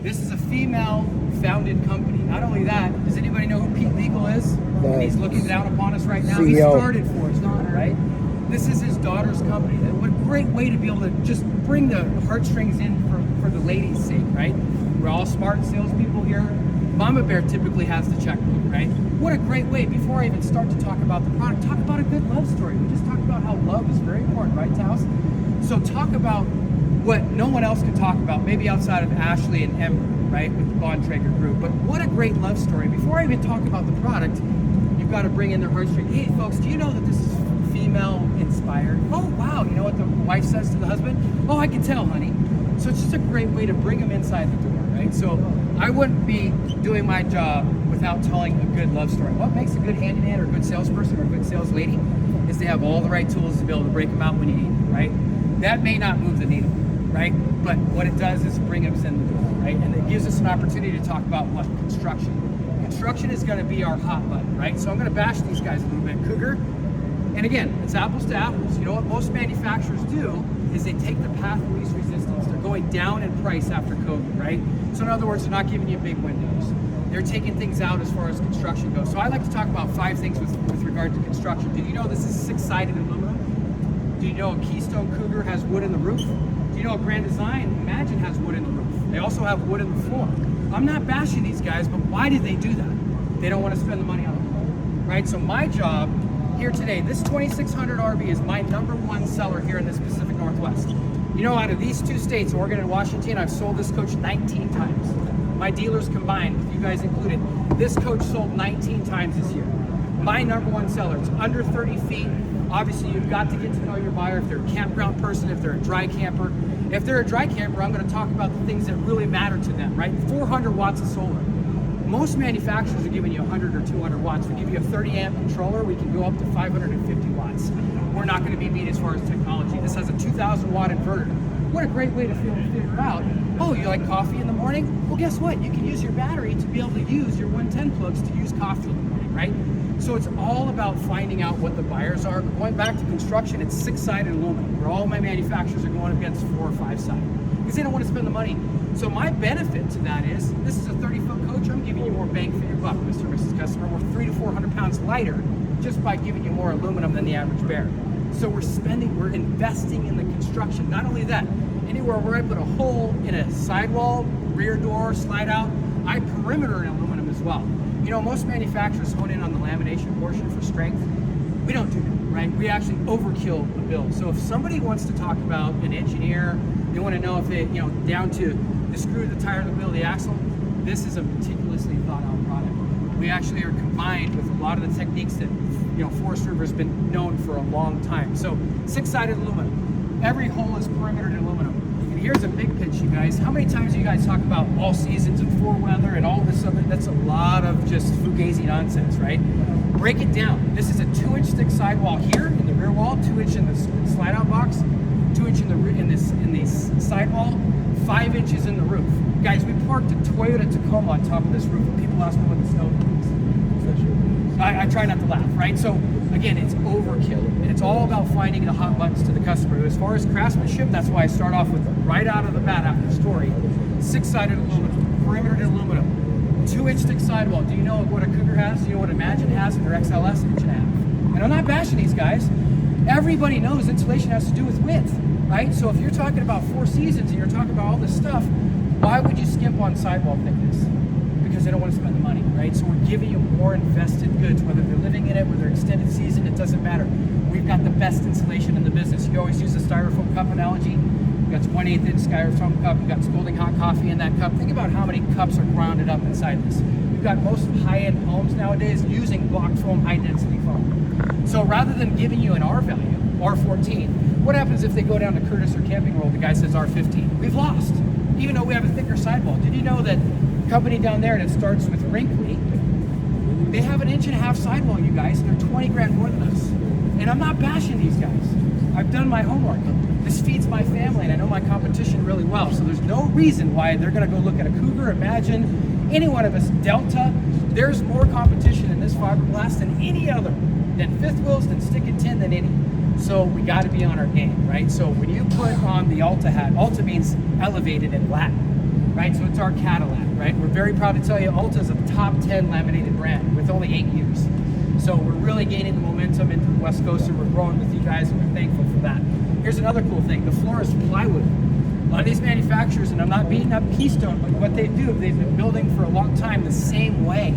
This is a female-founded company. Not only that, does anybody know who Pete Legal is? And he's looking down upon us right now. CEO. He started Forged On, right? This is his daughter's company. What a great way to be able to just bring the heartstrings in for the ladies' sake, right? We're all smart salespeople here. Mama Bear typically has the checkbook, right? What a great way, before I even start to talk about the product, talk about a good love story. We just talked about how love is very important, right, Taos? So talk about what no one else can talk about, maybe outside of Ashley and Ember, right, with the Bontrager group. But what a great love story. Before I even talk about the product, you've got to bring in their heartstrings. Hey, folks, do you know that this is female inspired? Oh, wow. You know what the wife says to the husband? Oh, I can tell, honey. So it's just a great way to bring them inside the door, right? So I wouldn't be doing my job without telling a good love story. What makes a good handyman or a good salesperson or a good sales lady is they have all the right tools to be able to break them out when you need them, right? That may not move the needle, right? But what it does is bring us in the door, right? And it gives us an opportunity to talk about what? Construction. Construction is going to be our hot button, right? So I'm going to bash these guys a little bit. Cougar, and again, it's apples to apples. You know what most manufacturers do is they take the path of least resistance. They're going down in price after COVID, right? So in other words, they're not giving you big windows. They're taking things out as far as construction goes. So I like to talk about 5 things with regard to construction. Did you know this is 6-sided aluminum? Do you know a Keystone Cougar has wood in the roof? Do you know a Grand Design Imagine has wood in the roof? They also have wood in the floor. I'm not bashing these guys, but why did they do that? They don't want to spend the money on it, right? So my job here today, this 2600 RB is my #1 seller here in this Pacific Northwest. You know, out of these 2 states, Oregon and Washington, I've sold this coach 19 times. My dealers combined, with you guys included, this coach sold 19 times this year. My #1 seller, it's under 30 feet. Obviously, you've got to get to know your buyer. If they're a campground person, if they're a dry camper. If they're a dry camper, I'm going to talk about the things that really matter to them, right? 400 watts of solar. Most manufacturers are giving you 100 or 200 watts. We give you a 30 amp controller, we can go up to 550 watts. We're not going to be beat as far as technology. This has a 2,000 watt inverter. What a great way to figure out, oh, you like coffee in the morning? Well, guess what? You can use your battery to be able to use your 110 plugs to use coffee in the morning, right? So it's all about finding out what the buyers are. Going back to construction, it's 6-sided aluminum, where all my manufacturers are going against 4 or 5-sided, because they don't want to spend the money. So my benefit to that is, this is a 30-foot coach, I'm giving you more bang for your buck, Mr. and Mrs. Customer. We're 300 to 400 pounds lighter just by giving you more aluminum than the average bear. So we're investing in the construction. Not only that, anywhere where I put a hole in a sidewall, rear door, slide out, I perimeter in aluminum as well. You know, most manufacturers hone in on the lamination portion for strength. We don't do that, right? We actually overkill the build. So if somebody wants to talk about an engineer, they want to know if they, you know, down to the screw, the tire, the wheel, the axle, this is a meticulously thought out product. We actually are combined with a lot of the techniques that, you know, Forest River has been known for a long time. So 6-sided aluminum. Every hole is perimetered in aluminum. And here's a big pitch, you guys. How many times do you guys talk about all seasons and 4 weather and all this other? That's a lot of just fugazi nonsense, right? Break it down. This is a 2-inch thick sidewall here in the rear wall, 2-inch in the slide out box, 2-inch in the sidewall, 5 inches in the roof. Guys, we parked a Toyota Tacoma on top of this roof, and people ask me what the snow is. I try not to laugh, right? So again, it's overkill, and it's all about finding the hot buttons to the customer. As far as craftsmanship, that's why I start off with, right out of the bat after the story, 6-sided aluminum, perimetered aluminum, 2-inch thick sidewall. Do you know what a Cougar has? Do you know what Imagine has in their XLS 1.5? And I'm not bashing these guys. Everybody knows insulation has to do with width, right? So if you're talking about 4 seasons and you're talking about all this stuff, why would you skimp on sidewall thickness? Because they don't want to spend the money, right? So we're giving you more invested goods, whether they're living in it, whether they're extended season, it doesn't matter. We've got the best insulation in the business. You always use the styrofoam cup analogy. You've got 1/8 inch styrofoam cup, you've got scalding hot coffee in that cup. Think about how many cups are grounded up inside this. You've got most high-end homes nowadays using block foam, high density foam. So rather than giving you an R value, R14, what happens if they go down to Curtis or Camping World, the guy says R15? We've lost, even though we have a thicker sidewall. Did you know that company down there, and it starts with Wrinkly, they have an 1.5-inch sidewall, you guys, and they're 20 grand more than us. And I'm not bashing these guys. I've done my homework. This feeds my family, and I know my competition really well, so there's no reason why they're gonna go look at a Cougar, Imagine, any one of us, Delta. There's more competition in this fiberglass than any other, than fifth wheels, than stick and tin, than any. So we gotta be on our game, right? So when you put on the Alta hat, Alta means elevated in Latin. right? So it's our Cadillac, right? We're very proud to tell you Alta is a top 10 laminated brand with only 8 years. So we're really gaining the momentum into the West Coast, and we're growing with you guys, and we're thankful for that. Here's another cool thing. The floor is plywood. A lot of these manufacturers, and I'm not beating up Keystone, but what they do, they've been building for a long time the same way.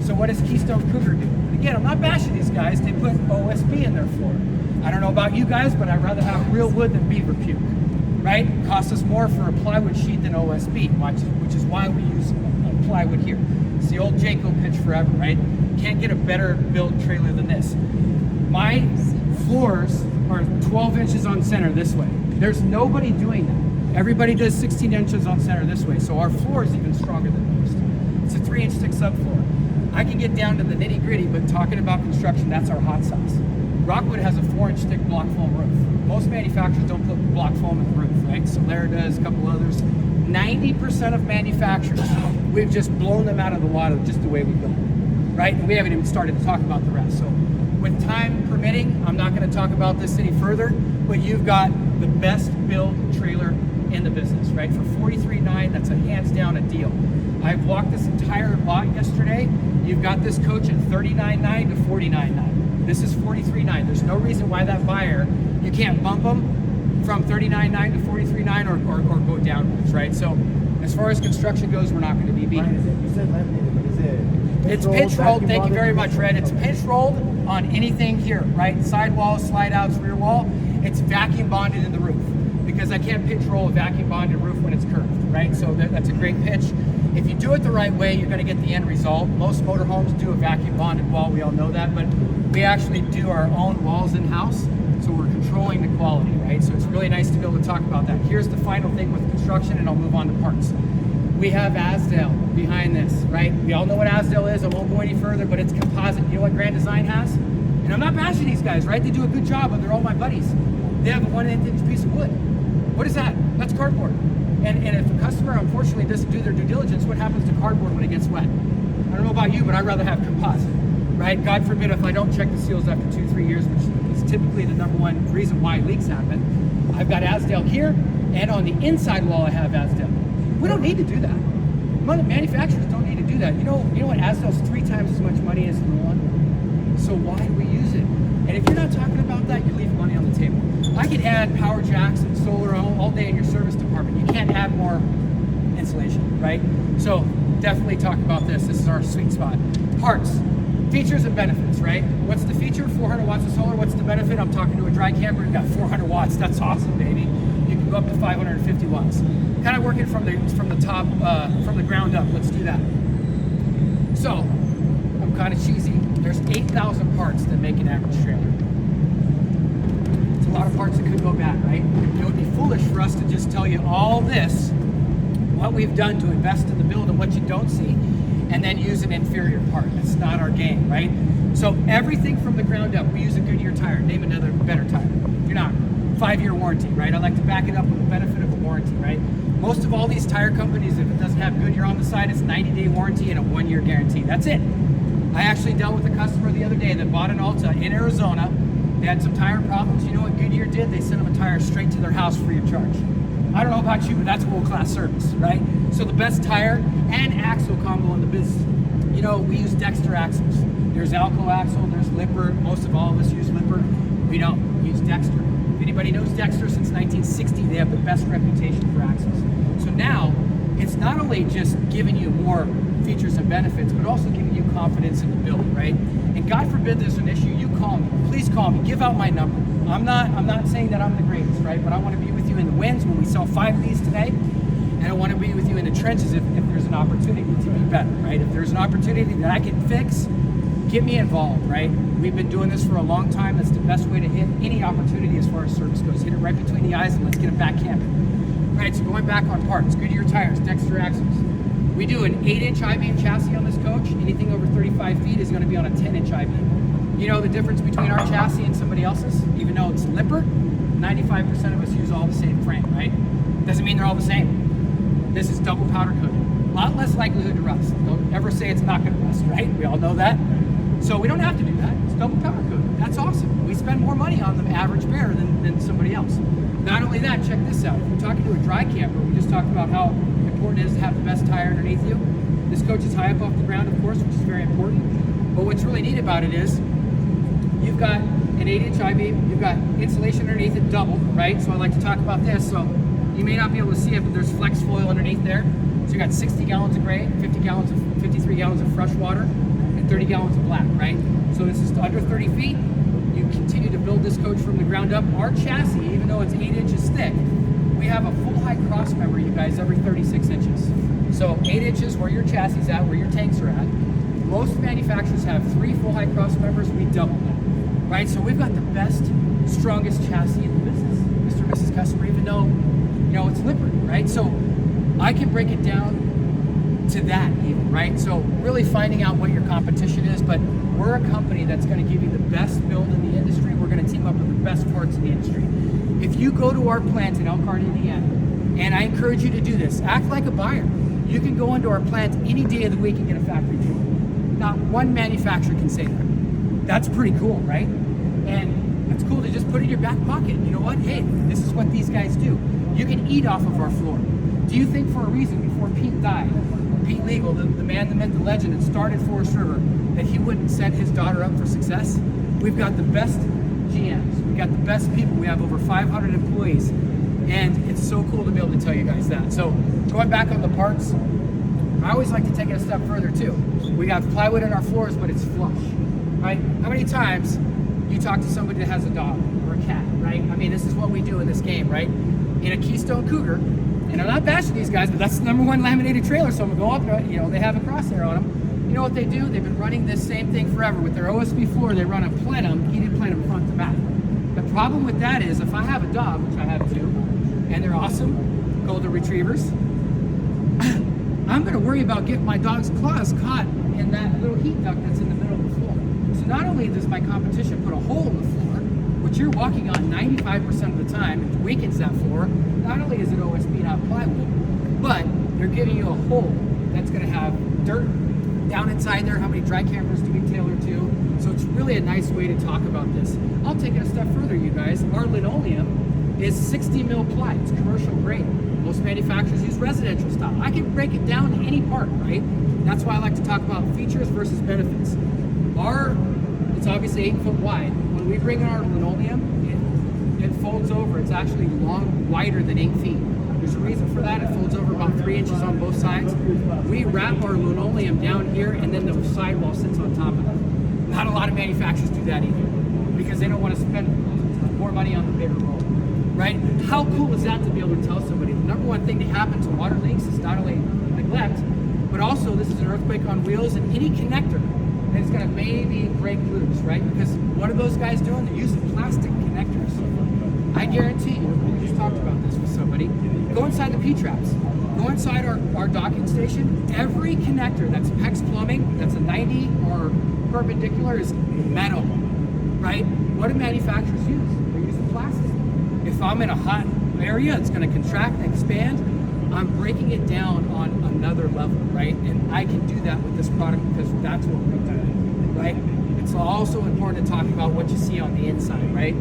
So what does Keystone Cougar do? Again, I'm not bashing these guys. They put OSB in their floor. I don't know about you guys, but I'd rather have real wood than beaver puke, right? It costs us more for a plywood sheet than OSB, which is why we use plywood here. It's the old Jayco pitch forever, right? Can't get a better built trailer than this. My floors are 12 inches on center this way. There's nobody doing that. Everybody does 16 inches on center this way, so our floor is even stronger than most. It's a 3-inch thick subfloor. I can get down to the nitty gritty, but talking about construction, that's our hot sauce. Rockwood has a 4-inch thick block foam roof. Most manufacturers don't put block foam in the roof, right? Solera does, a couple others. 90% of manufacturers, we've just blown them out of the water just the way we go, right? And we haven't even started to talk about the rest. So with time permitting, I'm not gonna talk about this any further, but you've got the best build trailer in the business, right? For $43,900, that's a hands down a deal. I've walked this entire lot yesterday. You've got this coach at $39,900 to $49,900. This is $43,900. There's no reason why that buyer, you can't bump them from $39,900 to $43,900 or go downwards, right? So as far as construction goes, we're not going to be beaten. You said laminated, but is it? It's pitch rolled. Thank you very much, Red. It's pitch rolled on anything here, right? Sidewall, slide outs, rear wall. It's vacuum bonded in the roof because I can't pitch roll a vacuum bonded roof when it's curved, right? So that's a great pitch. If you do it the right way, you're going to get the end result. Most motorhomes do a vacuum bonded wall. We all know that, but we actually do our own walls in-house, so we're controlling the quality, right? So it's really nice to be able to talk about that. Here's the final thing with construction, and I'll move on to parts. We have Azdel behind this, right? We all know what Azdel is. I won't go any further, but it's composite. You know what Grand Design has? And I'm not bashing these guys, right? They do a good job, but they're all my buddies. They have a 1/8-inch piece of wood. What is that? That's cardboard. And if a customer, unfortunately, doesn't do their due diligence, what happens to cardboard when it gets wet? I don't know about you, but I'd rather have composite, right? God forbid if I don't check the seals after 2-3 years, which is typically the #1 reason why leaks happen. I've got Azdel here, and on the inside wall I have Azdel. We don't need to do that. Manufacturers don't need to do that. You know what? Azdel's 3 times as much money as the one. So why do we use it? And if you're not talking about that, you leave money on the table. I could add power jacks and solar all day in your service department. You can't add more insulation, right? So definitely talk about this. This is our sweet spot. Parts, features and benefits, right? What's the feature? 400 watts of solar. What's the benefit? I'm talking to a dry camper. You've got 400 watts. That's awesome, baby. You can go up to 550 watts. Kind of working from the top, from the ground up. Let's do that. So I'm kind of cheesy. There's 8,000 parts that make an average trailer. It's a lot of parts that could go bad, right? It would be foolish for us to just tell you all this, what we've done to invest in the build and what you don't see, and then use an inferior part. That's not our game, right? So everything from the ground up, we use a Goodyear tire. Name another better tire. You're not. 5-year warranty, right? I like to back it up with the benefit of a warranty, right? Most of all these tire companies, if it doesn't have Goodyear on the side, it's 90-day warranty and a 1-year guarantee. That's it. I actually dealt with a customer the other day that bought an Alta in Arizona. They had some tire problems. You know what Goodyear did? They sent them a tire straight to their house free of charge. I don't know about you, but that's world-class service, right? So the best tire and axle combo in the business. You know, we use Dexter axles. There's Alco axle, there's Lippert. Most of all of us use Lippert. We don't use Dexter. If anybody knows Dexter, since 1960, they have the best reputation for axles. So now, it's not only just giving you more features and benefits, but also giving you confidence in the build, right? And God forbid there's an issue, you call me. Please call me. Give out my number. I'm not saying that I'm the greatest, right? But I want to be with you in the wins when we sell 5 of these today, and I want to be with you in the trenches if there's an opportunity to be better, right? If there's an opportunity that I can fix, get me involved, right? We've been doing this for a long time. That's the best way to hit any opportunity as far as service goes. Hit it right between the eyes and let's get it back camping. All right, so going back on parts, Goodyear tires, Dexter axles. We do an 8-inch I-beam chassis on this coach. Anything over 35 feet is going to be on a 10-inch I-beam. You know the difference between our chassis and somebody else's? Even though it's Lippert, 95% of us use all the same frame, right? Doesn't mean they're all the same. This is double powder coated. A lot less likelihood to rust. Don't ever say it's not going to rust, right? We all know that. So we don't have to do that. It's double powder coated. That's awesome. We spend more money on the average bearer than somebody else. Not only that, check this out. If we're talking to a dry camper, we just talked about how important important it is to have the best tire underneath you. This coach is high up off the ground, of course, which is very important. But what's really neat about it is you've got an 8-inch I-beam, you've got insulation underneath it, double, right? So I like to talk about this. So you may not be able to see it, but there's flex foil underneath there. So you got 60 gallons of gray, 53 gallons of fresh water, and 30 gallons of black, right? So this is under 30 feet. You continue to build this coach from the ground up. Our chassis, even though it's 8 inches thick, we have a full high cross member, you guys, every 36 inches. So 8 inches where your chassis is at, where your tanks are at. Most manufacturers have 3 full high cross members. We double them, right? So we've got the best, strongest chassis in the business, Mr. and Mrs. Customer, even though, it's Lippert, right? So I can break it down to that even, right? So really finding out what your competition is, but we're a company that's going to give you the best build in the industry. We're going to team up with the best parts in the industry. If you go to our plant in Elkhart, Indiana, and I encourage you to do this, act like a buyer. You can go into our plant any day of the week and get a factory tour. Not one manufacturer can say that. That's pretty cool, right? And it's cool to just put it in your back pocket. You know what? Hey, this is what these guys do. You can eat off of our floor. Do you think for a reason before Pete died, Pete Legal, the man, the myth, the legend that started Forest River, that he wouldn't set his daughter up for success? We've got the best GMs. We've got the best people. We have over 500 employees. And it's so cool to be able to tell you guys that. So going back on the parts, I always like to take it a step further too. We got plywood in our floors, but it's flush, right? How many times you talk to somebody that has a dog or a cat, right? I mean, this is what we do in this game, right? In a Keystone Cougar, and I'm not bashing these guys, but that's the #1 laminated trailer, so I'm gonna go up, they have a crosshair on them. You know what they do? They've been running this same thing forever. With their OSB floor, they run a plenum, heated plenum front to back. The problem with that is if I have a dog, which I have 2, and they're awesome, golden retrievers, I'm going to worry about getting my dog's claws caught in that little heat duct that's in the middle of the floor. So not only does my competition put a hole in the floor, which you're walking on 95% of the time, it weakens that floor, not only is it OSB, not plywood, but they're giving you a hole that's going to have dirt down inside there. How many dry cameras do we tailor to? So it's really a nice way to talk about this. I'll take it a step further, you guys. Our linoleum is 60 mil ply. It's commercial grade. Most manufacturers use residential style. I can break it down to any part, right? That's why I like to talk about features versus benefits. It's obviously 8 foot wide. When we bring in our linoleum, it folds over. It's actually wider than 8 feet. There's a reason for that. It folds over about 3 inches on both sides. We wrap our linoleum down here, and then the sidewall sits on top of it. Not a lot of manufacturers do that either, because they don't want to spend more money on the bigger roll. Right? How cool is that to be able to tell somebody? The #1 thing that happens to water leaks is not only neglect, but also this is an earthquake on wheels, and any connector is going to maybe break loose, right? Because what are those guys doing? They're using plastic connectors. I guarantee you, we just talked about this with somebody, go inside the P-traps. Go inside our docking station. Every connector that's PEX plumbing, that's a 90 or perpendicular, is metal, right? What do manufacturers use? They're using plastic. If I'm in a hot area, it's going to contract and expand. I'm breaking it down on another level, right? And I can do that with this product because that's what we do, right? It's also important to talk about what you see on the inside, right?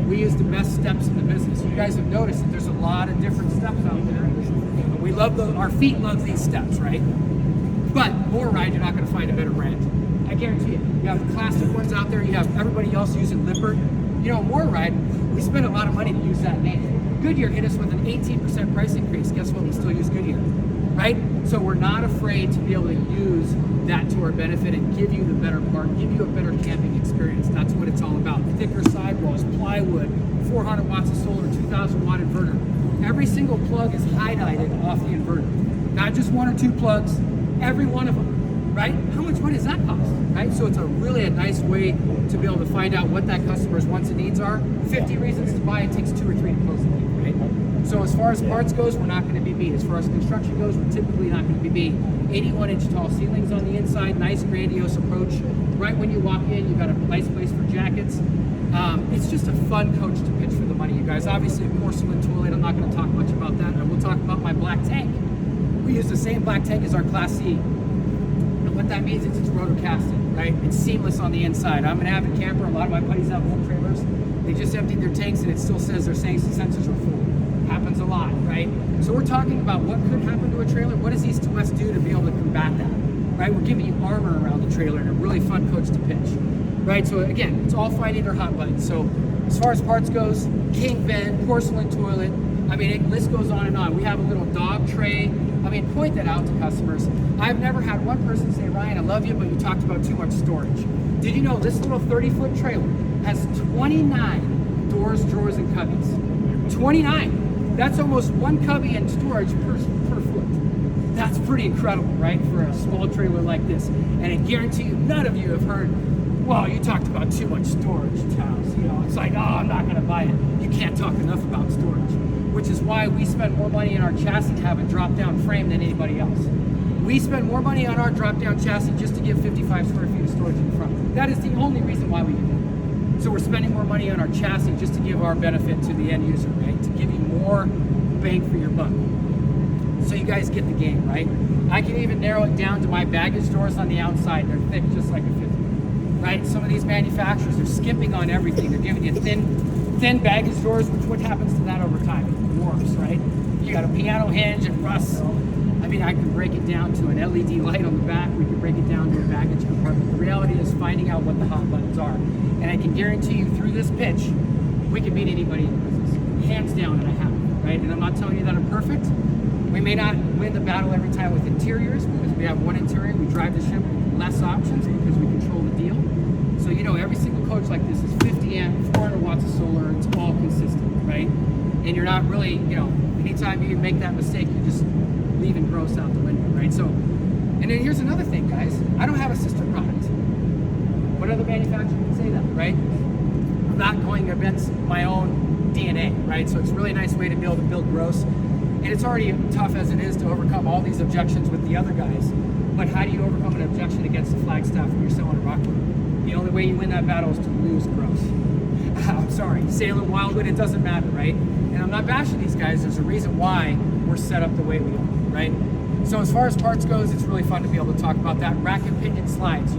We use the best steps in the business. You guys have noticed that there's a lot of different steps out there. We love our feet love these steps, right? But MoreRide, you're not going to find a better brand. I guarantee it. You have the classic ones out there. You have everybody else using Lippert. MoreRide, we spent a lot of money to use that name. Goodyear hit us with an 18% price increase. Guess what? We still use Goodyear, right? So we're not afraid to be able to use that to our benefit and give you the better part, give you a better camping experience. That's what it's all about. Thicker sidewalls, plywood, 400 watts of solar, 2,000 watt inverter. Every single plug is highlighted off the inverter. Not just 1 or 2 plugs, every one of them, right? How much money does that cost, right? So it's really a nice way to be able to find out what that customer's wants and needs are. 50 reasons to buy, it takes 2 or 3 to close the deal, right? So as far as parts goes, we're not going to be B. As far as construction goes, we're typically not going to be B. 81-inch tall ceilings on the inside, nice grandiose approach. Right when you walk in, you've got a nice place for jackets. It's just a fun coach to pitch for the money, you guys. Obviously, a porcelain toilet, I'm not going to talk much about that. I will talk about my black tank. We use the same black tank as our Class C. And what that means is it's rotor-casted, right? It's seamless on the inside. I'm an avid camper. A lot of my buddies have home trailers. They just emptied their tanks and it still says their sensors are full. happens a lot, right? So we're talking about what could happen to a trailer. What does East to West do to be able to combat that, right? We're giving you armor around the trailer and a really fun coach to pitch, right? So again, it's all fighting their hot buttons. So as far as parts goes, king vent, porcelain toilet, I mean, the list goes on and on. We have a little dog tray. I mean, point that out to customers. I've never had one person say, Ryan, I love you, but you talked about too much storage. Did you know this little 30-foot trailer has 29 doors, drawers, and cubbies? 29. That's almost one cubby and storage per foot. That's pretty incredible, right, for a small trailer like this. And I guarantee you, none of you have heard, well, you talked about too much storage, Charles. You know, it's like, oh, I'm not going to buy it. You can't talk enough about storage, which is why we spend more money in our chassis to have a drop-down frame than anybody else. We spend more money on our drop-down chassis just to give 55 square feet of storage in the front. That is the only reason why we do it. So we're spending more money on our chassis just to give our benefit to the end user, right? To give you more bang for your buck. So you guys get the game, right? I can even narrow it down to my baggage doors on the outside. They're thick, just like a 50, right? Some of these manufacturers are skimping on everything. They're giving you thin baggage doors, which what happens to that over time? It warps, right? You got a piano hinge, it rusts. I mean, I can break it down to an LED light on the back. We can break it down to a baggage compartment. The reality is finding out what the hot buttons are. And I can guarantee you through this pitch, we can beat anybody in the business. Hands down, and I have, right? And I'm not telling you that I'm perfect. We may not win the battle every time with interiors because we have one interior. We drive the ship with less options because we control the deal. So, you know, every single coach like this is 50 amp, 400 watts of solar. It's all consistent, right? And you're not really, you know, anytime you make that mistake, you're just leaving gross out the window, right? So, and then here's another thing, guys. I don't have a sister product. What other manufacturer can say that, right? I'm not going against my own DNA, right? So it's a really nice way to be able to build gross. And it's already tough as it is to overcome all these objections with the other guys. But how do you overcome an objection against the Flagstaff when you're selling a Rockwood? The only way you win that battle is to lose gross. I'm sorry, Salem, Wildwood, it doesn't matter, right? And I'm not bashing these guys. There's a reason why we're set up the way we are, right? So as far as parts goes, it's really fun to be able to talk about that. Rack and pinion slides.